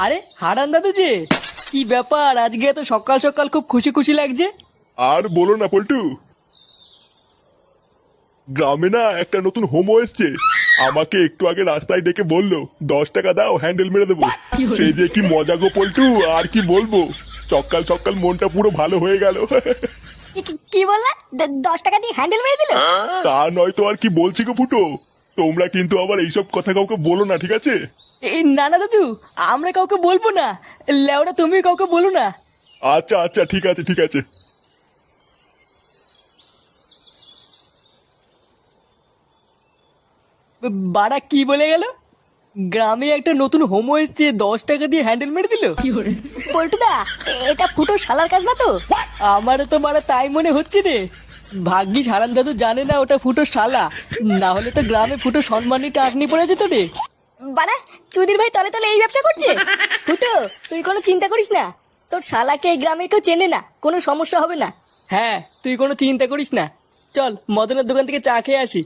আরে হারান দাদু যে, কি ব্যাপার আজকে এত সকাল সকাল খুব খুশি খুশি লাগছে? আর বলো না পল্টু, গ্রামে না একটা নতুন হোমো এসছে। আমাকে একটু আগে রাস্তায় ডেকে বললো 10 টাকা দাও হ্যান্ডেল মেরে দেবো। সেই যে কি মজা গো পল্টু, আর কি বলবো। সকাল সকাল মনটা পুরো ভালো হয়ে গেল। কি বললা? 10 টাকা দিয়ে হ্যান্ডেল মেরে দিল? তা নয় তো আর কি বলছি গো ফুটো। তোমরা কিন্তু আবার এইসব কথা কাউকে বলো না, ঠিক আছে? এই না না দাদু, আমরা কাউকে বলবো না। লেওরা তুমি কাউকে বলো না। আচ্ছা আচ্ছা, ঠিক আছে ঠিক আছে। বাড়া কি বলে গেল? গ্রামে একটা নতুন হোমো এসছে, 10 টাকা দিয়ে হ্যান্ডেল মেরে দিল? পল্টুদা, এটা ফুটো শালার কাজ না তো? আমারও তো মারা তাই মনে হচ্ছে রে। ভাগ্যিস হারান দাদু জানে না ওটা ফুটো শালা, না হলে তো গ্রামে ফুটো সম্মানী টাকনি পড়ে যেত রে। বাড়া, চুদির ভাই তলে তলে এই ব্যবসা করছে। ফুটো, তুই কোনো চিন্তা করিস না। তোর শালাকে এই গ্রামে কেউ চেনে না, কোনো সমস্যা হবে না। হ্যাঁ, তুই কোনো চিন্তা করিস না। চল মদনের দোকান থেকে চা খেয়ে আসি।